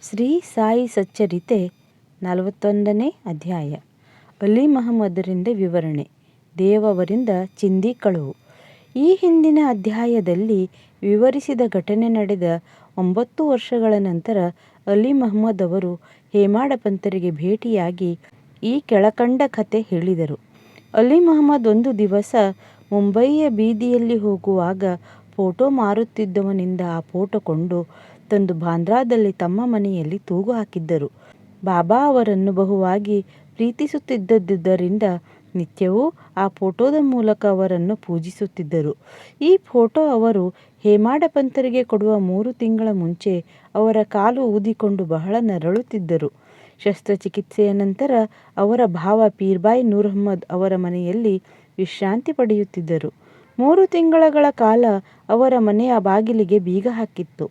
ಶ್ರೀ ಸಾಯಿ ಸಚ್ಚರಿತೆ 41ನೇ ಅಧ್ಯಾಯ. ಅಲಿ ಮಹಮ್ಮದರಿಂದ ವಿವರಣೆ. ದೇವವರಿಂದ ಚಿಂದಿ ಕಳುವು. ಈ ಹಿಂದಿನ ಅಧ್ಯಾಯದಲ್ಲಿ ವಿವರಿಸಿದ ಘಟನೆ ನಡೆದ 9 ವರ್ಷಗಳ ನಂತರ ಅಲಿ ಮಹಮ್ಮದ್ ಅವರು ಹೇಮಾಡ ಪಂತರಿಗೆ ಭೇಟಿಯಾಗಿ ಈ ಕೆಳಕಂಡ ಕತೆ ಹೇಳಿದರು. ಅಲಿ ಮಹಮ್ಮದ್ ಒಂದು ದಿವಸ ಮುಂಬಯಿಯ ಬೀದಿಯಲ್ಲಿ ಹೋಗುವಾಗ ಫೋಟೋ ಮಾರುತ್ತಿದ್ದವನಿಂದ ಆ ಫೋಟೋ ಕೊಂಡು ತಂದು ಬಾಂದ್ರಾದಲ್ಲಿ ತಮ್ಮ ಮನೆಯಲ್ಲಿ ತೂಗು ಹಾಕಿದ್ದರು. ಬಾಬಾ ಅವರನ್ನು ಬಹುವಾಗಿ ಪ್ರೀತಿಸುತ್ತಿದ್ದರಿಂದ ನಿತ್ಯವೂ ಆ ಫೋಟೋದ ಮೂಲಕ ಅವರನ್ನು ಪೂಜಿಸುತ್ತಿದ್ದರು. ಈ ಫೋಟೋ ಅವರು ಹೇಮಾಡ ಪಂತರಿಗೆ ಕೊಡುವ 3 ತಿಂಗಳ ಮುಂಚೆ ಅವರ ಕಾಲು ಊದಿಕೊಂಡು ಬಹಳ ನರಳುತ್ತಿದ್ದರು. ಶಸ್ತ್ರಚಿಕಿತ್ಸೆಯ ನಂತರ ಅವರ ಭಾವ ಪೀರ್ಬಾಯ್ ನೂರ್ ಅಹ್ಮದ್ ಅವರ ಮನೆಯಲ್ಲಿ ವಿಶ್ರಾಂತಿ ಪಡೆಯುತ್ತಿದ್ದರು. 3 ತಿಂಗಳ ಕಾಲ ಅವರ ಮನೆಯ ಬಾಗಿಲಿಗೆ ಬೀಗ ಹಾಕಿತ್ತು.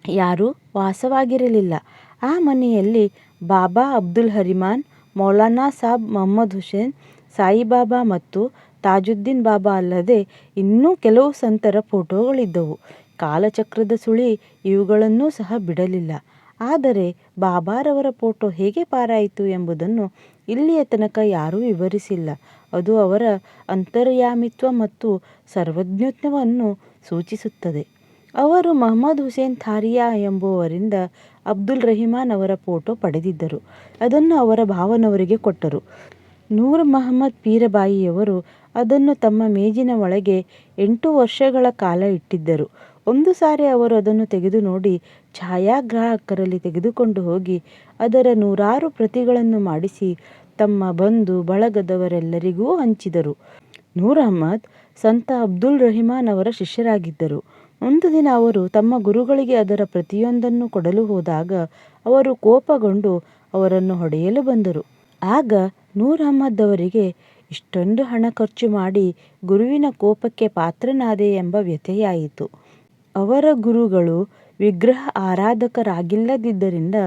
ಯಾರೂ ವಾಸವಾಗಿರಲಿಲ್ಲ. ಆ ಮನೆಯಲ್ಲಿ ಬಾಬಾ ಅಬ್ದುಲ್ ಹರಿಮಾನ್, ಮೌಲಾನಾ ಸಾಬ್ ಮೊಹಮ್ಮದ್ ಹುಸೇನ್, ಸಾಯಿಬಾಬಾ ಮತ್ತು ತಾಜುದ್ದೀನ್ ಬಾಬಾ ಅಲ್ಲದೆ ಇನ್ನೂ ಕೆಲವು ಸಂತರ ಫೋಟೋಗಳಿದ್ದವು. ಕಾಲಚಕ್ರದ ಸುಳಿ ಇವುಗಳನ್ನೂ ಸಹ ಬಿಡಲಿಲ್ಲ. ಆದರೆ ಬಾಬಾರವರ ಫೋಟೋ ಹೇಗೆ ಪಾರಾಯಿತು ಎಂಬುದನ್ನು ಇಲ್ಲಿಯ ತನಕ ಯಾರೂ ವಿವರಿಸಿಲ್ಲ. ಅದು ಅವರ ಅಂತರ್ಯಾಮಿತ್ವ ಮತ್ತು ಸರ್ವಜ್ಞತ್ವವನ್ನು ಸೂಚಿಸುತ್ತದೆ. ಅವರು ಮಹಮ್ಮದ್ ಹುಸೇನ್ ಥಾರಿಯಾ ಎಂಬುವರಿಂದ ಅಬ್ದುಲ್ ರಹಿಮಾನ್ ಅವರ ಫೋಟೋ ಪಡೆದಿದ್ದರು. ಅದನ್ನು ಅವರ ಭಾವನವರಿಗೆ ಕೊಟ್ಟರು. ನೂರ್ ಮಹಮ್ಮದ್ ಪೀರಬಾಯಿಯವರು ಅದನ್ನು ತಮ್ಮ ಮೇಜಿನ ಒಳಗೆ 8 ವರ್ಷಗಳ ಕಾಲ ಇಟ್ಟಿದ್ದರು. ಒಂದು ಸಾರಿ ಅವರು ಅದನ್ನು ತೆಗೆದು ನೋಡಿ ಛಾಯಾಗ್ರಾಹಕರಲ್ಲಿ ತೆಗೆದುಕೊಂಡು ಹೋಗಿ ಅದರ 100 ಪ್ರತಿಗಳನ್ನು ಮಾಡಿಸಿ ತಮ್ಮ ಬಂಧು ಬಳಗದವರೆಲ್ಲರಿಗೂ ಹಂಚಿದರು. ನೂರ್ ಅಹ್ಮದ್ ಸಂತ ಅಬ್ದುಲ್ ರಹಿಮಾನ್ ಅವರ ಶಿಷ್ಯರಾಗಿದ್ದರು. ಒಂದು ದಿನ ಅವರು ತಮ್ಮ ಗುರುಗಳಿಗೆ ಅದರ ಪ್ರತಿಯೊಂದನ್ನು ಕೊಡಲು ಹೋದಾಗ ಅವರು ಕೋಪಗೊಂಡು ಅವರನ್ನು ಹೊಡೆಯಲು ಬಂದರು. ಆಗ ನೂರ್ ಅಹ್ಮದ್ ಅವರಿಗೆ ಇಷ್ಟೊಂದು ಹಣ ಖರ್ಚು ಮಾಡಿ ಗುರುವಿನ ಕೋಪಕ್ಕೆ ಪಾತ್ರನಾದೆ ಎಂಬ ವ್ಯಥೆಯಾಯಿತು. ಅವರ ಗುರುಗಳು ವಿಗ್ರಹ ಆರಾಧಕರಾಗಿಲ್ಲದಿದ್ದರಿಂದ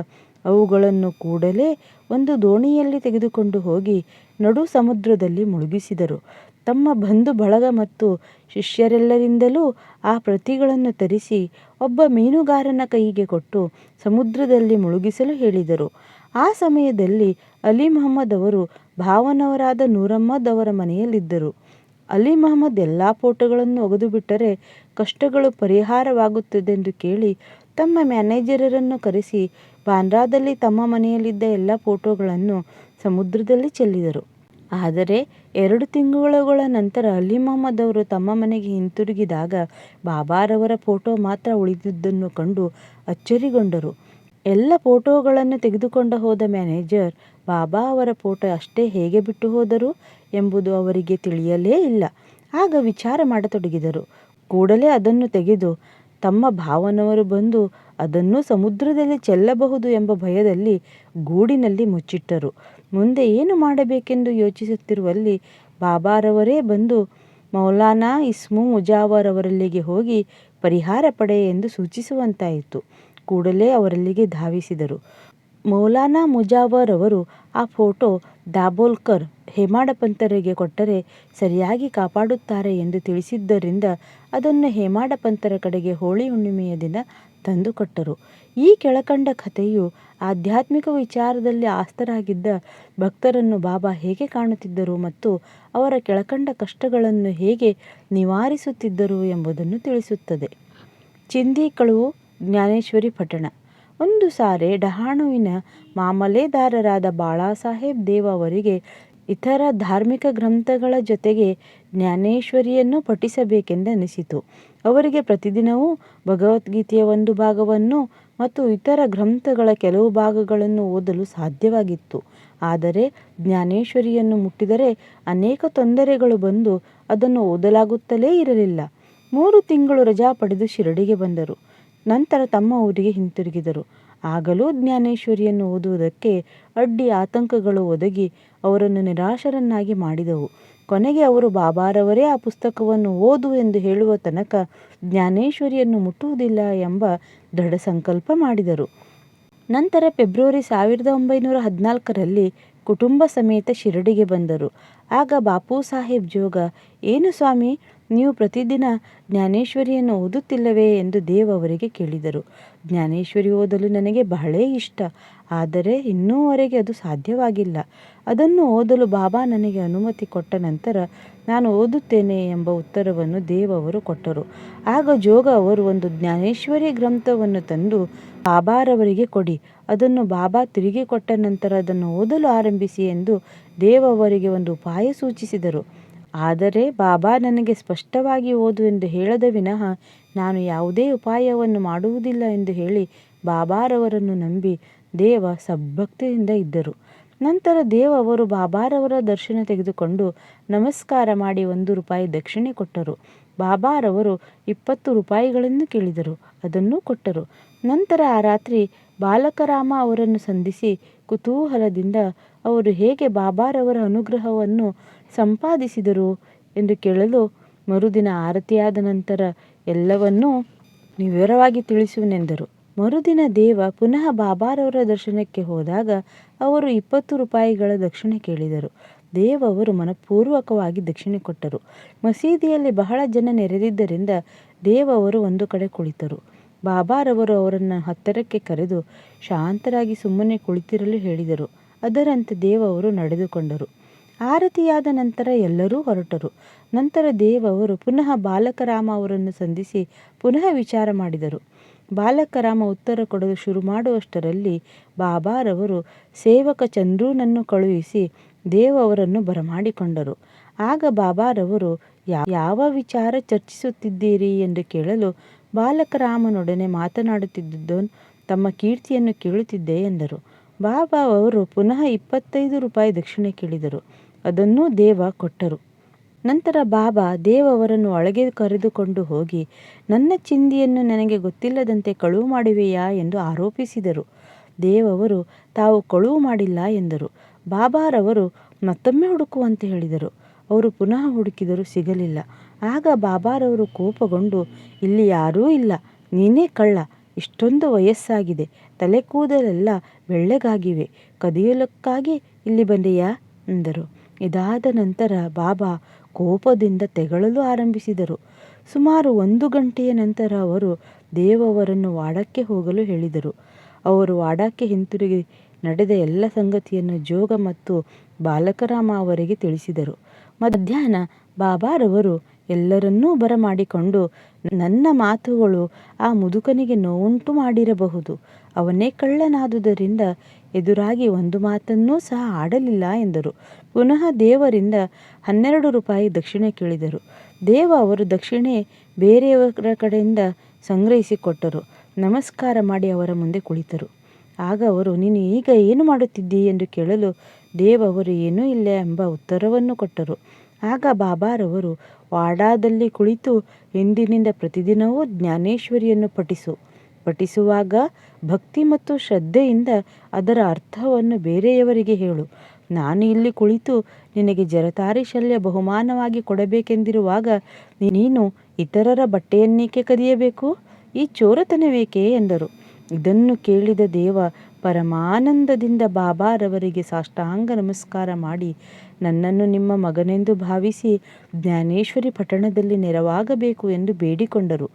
ಅವುಗಳನ್ನು ಕೂಡಲೇ ಒಂದು ದೋಣಿಯಲ್ಲಿ ತೆಗೆದುಕೊಂಡು ಹೋಗಿ ನಡು ಸಮುದ್ರದಲ್ಲಿ ಮುಳುಗಿಸಿದರು. ತಮ್ಮ ಬಂಧು ಬಳಗ ಮತ್ತು ಶಿಷ್ಯರೆಲ್ಲರಿಂದಲೂ ಆ ಪ್ರತಿಗಳನ್ನು ತರಿಸಿ ಒಬ್ಬ ಮೀನುಗಾರನ ಕೈಗೆ ಕೊಟ್ಟು ಸಮುದ್ರದಲ್ಲಿ ಮುಳುಗಿಸಲು ಹೇಳಿದರು. ಆ ಸಮಯದಲ್ಲಿ ಅಲಿ ಮಹಮ್ಮದ್ ಅವರು ಭಾವನವರಾದ ನೂರ್ ಅಹ್ಮದ್ ಅವರ ಮನೆಯಲ್ಲಿದ್ದರು. ಅಲಿ ಮಹಮ್ಮದ್ ಎಲ್ಲ ಫೋಟೋಗಳನ್ನು ಒಗೆದುಬಿಟ್ಟರೆ ಕಷ್ಟಗಳು ಪರಿಹಾರವಾಗುತ್ತದೆಂದು ಕೇಳಿ ತಮ್ಮ ಮ್ಯಾನೇಜರನ್ನು ಕರೆಸಿ ಬಾಂದ್ರಾದಲ್ಲಿ ತಮ್ಮ ಮನೆಯಲ್ಲಿದ್ದ ಎಲ್ಲ ಫೋಟೋಗಳನ್ನು ಸಮುದ್ರದಲ್ಲಿ ಚೆಲ್ಲಿದರು. ಆದರೆ 2 ತಿಂಗಳುಗಳ ನಂತರ ಅಲಿ ಮಹಮ್ಮದ್ ಅವರು ತಮ್ಮ ಮನೆಗೆ ಹಿಂತಿರುಗಿದಾಗ ಬಾಬಾರವರ ಫೋಟೋ ಮಾತ್ರ ಉಳಿದಿದ್ದನ್ನು ಕಂಡು ಅಚ್ಚರಿಗೊಂಡರು. ಎಲ್ಲ ಫೋಟೋಗಳನ್ನು ತೆಗೆದುಕೊಂಡು ಹೋದ ಮ್ಯಾನೇಜರ್ ಬಾಬಾ ಅವರ ಫೋಟೋ ಅಷ್ಟೇ ಹೇಗೆ ಬಿಟ್ಟು ಹೋದರು ಎಂಬುದು ಅವರಿಗೆ ತಿಳಿಯಲೇ ಇಲ್ಲ. ಆಗ ವಿಚಾರ ಮಾಡತೊಡಗಿದರು. ಕೂಡಲೇ ಅದನ್ನು ತೆಗೆದು ತಮ್ಮ ಭಾವನವರು ಬಂದು ಅದನ್ನು ಸಮುದ್ರದಲ್ಲಿ ಚೆಲ್ಲಬಹುದು ಎಂಬ ಭಯದಲ್ಲಿ ಗೂಡಿನಲ್ಲಿ ಮುಚ್ಚಿಟ್ಟರು. ಮುಂದೆ ಏನು ಮಾಡಬೇಕೆಂದು ಯೋಚಿಸುತ್ತಿರುವಲ್ಲಿ ಬಾಬಾರವರೇ ಬಂದು ಮೌಲಾನಾ ಇಸ್ಮು ಮುಜಾವರ್ ಅವರಲ್ಲಿಗೆ ಹೋಗಿ ಪರಿಹಾರ ಪಡೆ ಎಂದು ಸೂಚಿಸುವಂತಾಯಿತು. ಕೂಡಲೇ ಅವರಲ್ಲಿಗೆ ಧಾವಿಸಿದರು. ಮೌಲಾನಾ ಮುಜಾವರ್ ಅವರು ಆ ಫೋಟೋ ದಾಬೋಲ್ಕರ್ ಹೇಮಾಡ ಪಂತರಿಗೆ ಕೊಟ್ಟರೆ ಸರಿಯಾಗಿ ಕಾಪಾಡುತ್ತಾರೆ ಎಂದು ತಿಳಿಸಿದ್ದರಿಂದ ಅದನ್ನು ಹೇಮಾಡ ಪಂತರ ಕಡೆಗೆ ಹೋಳಿ ಹುಣ್ಣಿಮೆಯ ದಿನ ತಂದುಕೊಟ್ಟರು. ಈ ಕೆಳಕಂಡ ಕಥೆಯು ಆಧ್ಯಾತ್ಮಿಕ ವಿಚಾರದಲ್ಲಿ ಆಸ್ತರಾಗಿದ್ದ ಭಕ್ತರನ್ನು ಬಾಬಾ ಹೇಗೆ ಕಾಣುತ್ತಿದ್ದರು ಮತ್ತು ಅವರ ಕೆಳಕಂಡ ಕಷ್ಟಗಳನ್ನು ಹೇಗೆ ನಿವಾರಿಸುತ್ತಿದ್ದರು ಎಂಬುದನ್ನು ತಿಳಿಸುತ್ತದೆ. ಚಿಂದಿ ಕಳುವು. ಜ್ಞಾನೇಶ್ವರಿ ಪಠಣ. ಒಂದು ಸಾರಿ ಡಹಾಣುವಿನ ಮಾಮಲೆದಾರರಾದ ಬಾಳಾಸಾಹೇಬ್ ದೇವ್ ಅವರಿಗೆ ಇತರ ಧಾರ್ಮಿಕ ಗ್ರಂಥಗಳ ಜೊತೆಗೆ ಜ್ಞಾನೇಶ್ವರಿಯನ್ನು ಪಠಿಸಬೇಕೆಂದೆನಿಸಿತು. ಅವರಿಗೆ ಪ್ರತಿದಿನವೂ ಭಗವದ್ಗೀತೆಯ ಒಂದು ಭಾಗವನ್ನು ಮತ್ತು ಇತರ ಗ್ರಂಥಗಳ ಕೆಲವು ಭಾಗಗಳನ್ನು ಓದಲು ಸಾಧ್ಯವಾಗಿತ್ತು. ಆದರೆ ಜ್ಞಾನೇಶ್ವರಿಯನ್ನು ಮುಟ್ಟಿದರೆ ಅನೇಕ ತೊಂದರೆಗಳು ಬಂದು ಅದನ್ನು ಓದಲಾಗುತ್ತಲೇ ಇರಲಿಲ್ಲ. 3 ತಿಂಗಳು ರಜಾ ಪಡೆದು ಶಿರಡಿಗೆ ಬಂದರು. ನಂತರ ತಮ್ಮ ಊರಿಗೆ ಹಿಂತಿರುಗಿದರು. ಆಗಲೂ ಜ್ಞಾನೇಶ್ವರಿಯನ್ನು ಓದುವುದಕ್ಕೆ ಅಡ್ಡಿ ಆತಂಕಗಳು ಒದಗಿ ಅವರನ್ನು ನಿರಾಶರನ್ನಾಗಿ ಮಾಡಿದವು. ಕೊನೆಗೆ ಅವರು ಬಾಬಾರವರೇ ಆ ಪುಸ್ತಕವನ್ನು ಓದು ಎಂದು ಹೇಳುವ ತನಕ ಜ್ಞಾನೇಶ್ವರಿಯನ್ನು ಮುಟ್ಟುವುದಿಲ್ಲ ಎಂಬ ದೃಢ ಸಂಕಲ್ಪ ಮಾಡಿದರು. ನಂತರ ಫೆಬ್ರವರಿ 1914ರಲ್ಲಿ ಕುಟುಂಬ ಸಮೇತ ಶಿರಡಿಗೆ ಬಂದರು. ಆಗ ಬಾಪು ಸಾಹೇಬ್ ಜೋಗ, ಏನು ಸ್ವಾಮಿ, ನೀವು ಪ್ರತಿದಿನ ಜ್ಞಾನೇಶ್ವರಿಯನ್ನು ಓದುತ್ತಿಲ್ಲವೇ ಎಂದು ದೇವ್ ಅವರಿಗೆ ಕೇಳಿದರು. ಜ್ಞಾನೇಶ್ವರಿ ಓದಲು ನನಗೆ ಬಹಳ ಇಷ್ಟ, ಆದರೆ ಇನ್ನೂವರೆಗೆ ಅದು ಸಾಧ್ಯವಾಗಿಲ್ಲ. ಅದನ್ನು ಓದಲು ಬಾಬಾ ನನಗೆ ಅನುಮತಿ ಕೊಟ್ಟ ನಂತರ ನಾನು ಓದುತ್ತೇನೆ ಎಂಬ ಉತ್ತರವನ್ನು ದೇವ್ ಅವರು ಕೊಟ್ಟರು. ಆಗ ಜೋಗ ಅವರು ಒಂದು ಜ್ಞಾನೇಶ್ವರಿ ಗ್ರಂಥವನ್ನು ತಂದು ಬಾಬಾರವರಿಗೆ ಕೊಡಿ, ಅದನ್ನು ಬಾಬಾ ತಿರುಗಿ ಕೊಟ್ಟ ನಂತರ ಅದನ್ನು ಓದಲು ಆರಂಭಿಸಿ ಎಂದು ದೇವ್ ಅವರಿಗೆ ಒಂದು ಉಪಾಯ ಸೂಚಿಸಿದರು. ಆದರೆ ಬಾಬಾ ನನಗೆ ಸ್ಪಷ್ಟವಾಗಿ ಓದು ಎಂದು ಹೇಳದ ವಿನಃ ನಾನು ಯಾವುದೇ ಉಪಾಯವನ್ನು ಮಾಡುವುದಿಲ್ಲ ಎಂದು ಹೇಳಿ ಬಾಬಾರವರನ್ನು ನಂಬಿ ದೇವ ಸದ್ಭಕ್ತಿಯಿಂದ ಇದ್ದರು. ನಂತರ ದೇವ್ ಅವರು ಬಾಬಾರವರ ದರ್ಶನ ತೆಗೆದುಕೊಂಡು ನಮಸ್ಕಾರ ಮಾಡಿ 1 ರೂಪಾಯಿ ದಕ್ಷಿಣೆ ಕೊಟ್ಟರು. ಬಾಬಾರವರು 20 ರೂಪಾಯಿಗಳನ್ನು ಕೇಳಿದರು, ಅದನ್ನು ಕೊಟ್ಟರು. ನಂತರ ಆ ರಾತ್ರಿ ಬಾಲಕರಾಮ ಅವರನ್ನು ಸಂಧಿಸಿ ಕುತೂಹಲದಿಂದ ಅವರು ಹೇಗೆ ಬಾಬಾರವರ ಅನುಗ್ರಹವನ್ನು ಸಂಪಾದಿಸಿದರು ಎಂದು ಕೇಳಲು, ಮರುದಿನ ಆರತಿಯಾದ ನಂತರ ಎಲ್ಲವನ್ನೂ ವಿವರವಾಗಿ ತಿಳಿಸುವೆನೆಂದರು. ಮರುದಿನ ದೇವ ಪುನಃ ಬಾಬಾರವರ ದರ್ಶನಕ್ಕೆ ಹೋದಾಗ ಅವರು 20 ರೂಪಾಯಿಗಳ ದಕ್ಷಿಣೆ ಕೇಳಿದರು. ದೇವ್ ಅವರು ಮನಪೂರ್ವಕವಾಗಿ ದಕ್ಷಿಣೆ ಕೊಟ್ಟರು. ಮಸೀದಿಯಲ್ಲಿ ಬಹಳ ಜನ ನೆರೆದಿದ್ದರಿಂದ ದೇವ್ ಅವರು ಒಂದು ಕಡೆ ಕುಳಿತರು. ಬಾಬಾರವರು ಅವರನ್ನು ಹತ್ತಿರಕ್ಕೆ ಕರೆದು ಶಾಂತರಾಗಿ ಸುಮ್ಮನೆ ಕುಳಿತಿರಲು ಹೇಳಿದರು. ಅದರಂತೆ ದೇವ್ ಅವರು ನಡೆದುಕೊಂಡರು. ಆರತಿಯಾದ ನಂತರ ಎಲ್ಲರೂ ಹೊರಟರು. ನಂತರ ದೇವ್ ಅವರು ಪುನಃ ಬಾಲಕರಾಮ ಅವರನ್ನು ಸಂಧಿಸಿ ಪುನಃ ವಿಚಾರ ಮಾಡಿದರು. ಬಾಲಕರಾಮ ಉತ್ತರ ಕೊಡಲು ಶುರು ಮಾಡುವಷ್ಟರಲ್ಲಿ ಬಾಬಾರವರು ಸೇವಕ ಚಂದ್ರನನ್ನು ಕಳುಹಿಸಿ ದೇವ್ ಅವರನ್ನು ಬರಮಾಡಿಕೊಂಡರು. ಆಗ ಬಾಬಾರವರು ಯಾವ ವಿಚಾರ ಚರ್ಚಿಸುತ್ತಿದ್ದೀರಿ ಎಂದು ಕೇಳಲು, ಬಾಲಕರಾಮನೊಡನೆ ಮಾತನಾಡುತ್ತಿದ್ದು ತಮ್ಮ ಕೀರ್ತಿಯನ್ನು ಕೇಳುತ್ತಿದ್ದೆ ಎಂದರು. ಬಾಬಾ ಅವರು ಪುನಃ 25 ರೂಪಾಯಿ ದಕ್ಷಿಣೆ ಕೇಳಿದರು, ಅದನ್ನೂ ದೇವ ಕೊಟ್ಟರು. ನಂತರ ಬಾಬಾ ದೇವ್ ಅವರನ್ನು ಒಳಗೆ ಕರೆದುಕೊಂಡು ಹೋಗಿ ನನ್ನ ಚಿಂದಿಯನ್ನು ನನಗೆ ಗೊತ್ತಿಲ್ಲದಂತೆ ಕಳುವು ಮಾಡಿವೆಯಾ ಎಂದು ಆರೋಪಿಸಿದರು. ದೇವ್ ಅವರು ತಾವು ಕಳುವು ಮಾಡಿಲ್ಲ ಎಂದರು. ಬಾಬಾರವರು ಮತ್ತೊಮ್ಮೆ ಹುಡುಕುವಂತೆ ಹೇಳಿದರು. ಅವರು ಪುನಃ ಹುಡುಕಿದರೂ ಸಿಗಲಿಲ್ಲ. ಆಗ ಬಾಬಾರವರು ಕೋಪಗೊಂಡು, ಇಲ್ಲಿ ಯಾರೂ ಇಲ್ಲ, ನೀನೇ ಕಳ್ಳ, ಇಷ್ಟೊಂದು ವಯಸ್ಸಾಗಿದೆ, ತಲೆ ಕೂದಲೆಲ್ಲ ಬೆಳ್ಳಗಾಗಿವೆ, ಕದಿಯಲಕ್ಕಾಗಿ ಇಲ್ಲಿ ಬಂದೆಯಾ ಎಂದರು. ಇದಾದ ನಂತರ ಬಾಬಾ ಕೋಪದಿಂದ ತೆಗಳಲು ಆರಂಭಿಸಿದರು. ಸುಮಾರು 1 ಗಂಟೆಯ ನಂತರ ಅವರು ದೇವ್ ಅವರನ್ನು ವಾಡಕ್ಕೆ ಹೋಗಲು ಹೇಳಿದರು. ಅವರು ವಾಡಕ್ಕೆ ಹಿಂತಿರುಗಿ ನಡೆದ ಎಲ್ಲ ಸಂಗತಿಯನ್ನು ಜೋಗ ಮತ್ತು ಬಾಲಕರಾಮ ಅವರಿಗೆ ತಿಳಿಸಿದರು. ಮಧ್ಯಾಹ್ನ ಬಾಬಾರವರು ಎಲ್ಲರನ್ನೂ ಬರಮಾಡಿಕೊಂಡು, ನನ್ನ ಮಾತುಗಳು ಆ ಮುದುಕನಿಗೆ ನೋವುಂಟು ಮಾಡಿರಬಹುದು, ಅವನೇ ಕಳ್ಳನಾದುದರಿಂದ ಎದುರಾಗಿ ಒಂದು ಮಾತನ್ನೂ ಸಹ ಆಡಲಿಲ್ಲ ಎಂದರು. ಪುನಃ ದೇವರಿಂದ 12 ರೂಪಾಯಿ ದಕ್ಷಿಣೆ ಕೇಳಿದರು. ದೇವ ಅವರು ದಕ್ಷಿಣೆ ಬೇರೆಯವರ ಕಡೆಯಿಂದ ಸಂಗ್ರಹಿಸಿಕೊಟ್ಟರು. ನಮಸ್ಕಾರ ಮಾಡಿ ಅವರ ಮುಂದೆ ಕುಳಿತರು. ಆಗ ಅವರು, ನೀನು ಈಗ ಏನು ಮಾಡುತ್ತಿದ್ದೀ ಎಂದು ಕೇಳಲು, ದೇವ್ ಅವರು ಏನೂ ಇಲ್ಲ ಎಂಬ ಉತ್ತರವನ್ನು ಕೊಟ್ಟರು. ಆಗ ಬಾಬಾರವರು, ವಾಡಾದಲ್ಲಿ ಕುಳಿತು ಇಂದಿನಿಂದ ಪ್ರತಿದಿನವೂ ಜ್ಞಾನೇಶ್ವರಿಯನ್ನು ಪಠಿಸುವಾಗ ಭಕ್ತಿ ಮತ್ತು ಶ್ರದ್ಧೆಯಿಂದ ಅದರ ಅರ್ಥವನ್ನು ಬೇರೆಯವರಿಗೆ ಹೇಳು. ನಾನು ಇಲ್ಲಿ ಕುಳಿತು ನಿನಗೆ ಜರತಾರಿ ಶಲ್ಯ ಬಹುಮಾನವಾಗಿ ಕೊಡಬೇಕೆಂದಿರುವಾಗ ನೀನು ಇತರರ ಬಟ್ಟೆಯನ್ನೇಕೆ ಕದಿಯಬೇಕು? ಈ ಚೋರತನವೇಕೆ ಎಂದರು. ಇದನ್ನು ಕೇಳಿದ ದೇವ ಪರಮಾನಂದದಿಂದ ಬಾಬಾರವರಿಗೆ ಸಾಷ್ಟಾಂಗ ನಮಸ್ಕಾರ ಮಾಡಿ, ನನ್ನನ್ನು ನಿಮ್ಮ ಮಗನೆಂದು ಭಾವಿಸಿ ಜ್ಞಾನೇಶ್ವರಿ ಪಟ್ಟಣದಲ್ಲಿ ನೆರವಾಗಬೇಕು ಎಂದು ಬೇಡಿಕೊಂಡರು.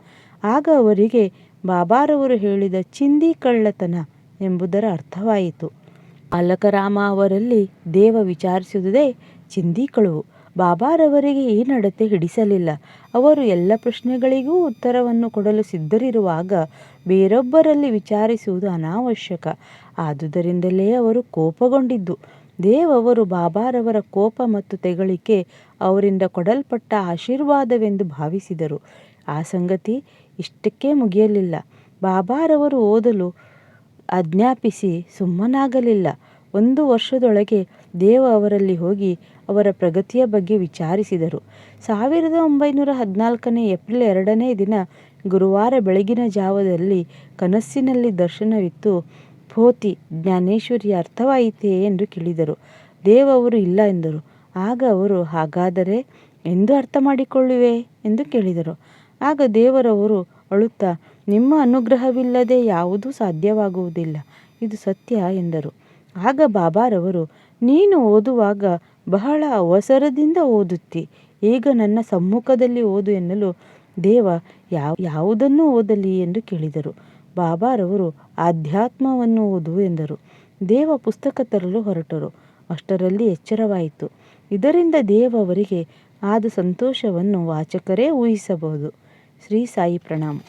ಆಗ ಅವರಿಗೆ ಬಾಬಾರವರು ಹೇಳಿದ ಚಿಂದಿ ಕಳ್ಳತನ ಎಂಬುದರ ಅರ್ಥವಾಯಿತು. ಬಾಲಕರಾಮ ಅವರಲ್ಲಿ ದೇವ ವಿಚಾರಿಸುವುದೇ ಚಿಂದಿ ಕಳುವು. ಬಾಬಾರವರಿಗೆ ಈ ನಡತೆ ಹಿಡಿಸಲಿಲ್ಲ. ಅವರು ಎಲ್ಲ ಪ್ರಶ್ನೆಗಳಿಗೂ ಉತ್ತರವನ್ನು ಕೊಡಲು ಸಿದ್ಧರಿರುವಾಗ ಬೇರೊಬ್ಬರಲ್ಲಿ ವಿಚಾರಿಸುವುದು ಅನಾವಶ್ಯಕ. ಆದುದರಿಂದಲೇ ಅವರು ಕೋಪಗೊಂಡಿದ್ದು. ದೇವ್ ಅವರು ಬಾಬಾರವರ ಕೋಪ ಮತ್ತು ತೆಗಳಿಕೆ ಅವರಿಂದ ಕೊಡಲ್ಪಟ್ಟ ಆಶೀರ್ವಾದವೆಂದು ಭಾವಿಸಿದರು. ಆ ಸಂಗತಿ ಇಷ್ಟಕ್ಕೆ ಮುಗಿಯಲಿಲ್ಲ. ಬಾಬಾರವರು ಓದಲು ಆಜ್ಞಾಪಿಸಿ ಸುಮ್ಮನಾಗಲಿಲ್ಲ. 1 ವರ್ಷದೊಳಗೆ ದೇವ ಅವರಲ್ಲಿ ಹೋಗಿ ಅವರ ಪ್ರಗತಿಯ ಬಗ್ಗೆ ವಿಚಾರಿಸಿದರು. 1914 ಏಪ್ರಿಲ್ 2ನೇ ದಿನ ಗುರುವಾರ ಬೆಳಗಿನ ಜಾವದಲ್ಲಿ ಕನಸಿನಲ್ಲಿ ದರ್ಶನವಿತ್ತು. ಪೋತಿ ಜ್ಞಾನೇಶ್ವರಿಯ ಅರ್ಥವಾಯಿತೇ ಎಂದು ಕೇಳಿದರು. ದೇವ್ ಅವರು ಇಲ್ಲ ಎಂದರು. ಆಗ ಅವರು, ಹಾಗಾದರೆ ಎಂದು ಅರ್ಥ ಮಾಡಿಕೊಳ್ಳುವೆ ಎಂದು ಕೇಳಿದರು. ಆಗ ದೇವರವರು ಅಳುತ್ತಾ, ನಿಮ್ಮ ಅನುಗ್ರಹವಿಲ್ಲದೆ ಯಾವುದೂ ಸಾಧ್ಯವಾಗುವುದಿಲ್ಲ, ಇದು ಸತ್ಯ ಎಂದರು. ಆಗ ಬಾಬಾರವರು, ನೀನು ಓದುವಾಗ ಬಹಳ ಅವಸರದಿಂದ ಓದುತ್ತಿ, ಈಗ ನನ್ನ ಸಮ್ಮುಖದಲ್ಲಿ ಓದು ಎನ್ನಲು ದೇವ ಯಾವುದನ್ನು ಓದಲಿ ಎಂದು ಕೇಳಿದರು. ಬಾಬಾರವರು ಆಧ್ಯಾತ್ಮವನ್ನು ಓದು ಎಂದರು. ದೇವ ಪುಸ್ತಕ ತರಲು ಹೊರಟರು. ಅಷ್ಟರಲ್ಲಿ ಎಚ್ಚರವಾಯಿತು. ಇದರಿಂದ ದೇವ ಅವರಿಗೆ ಆದ ಸಂತೋಷವನ್ನು ವಾಚಕರೇ ಊಹಿಸಬಹುದು. ಶ್ರೀ ಸಾಯಿ ಪ್ರಣಾಮ್.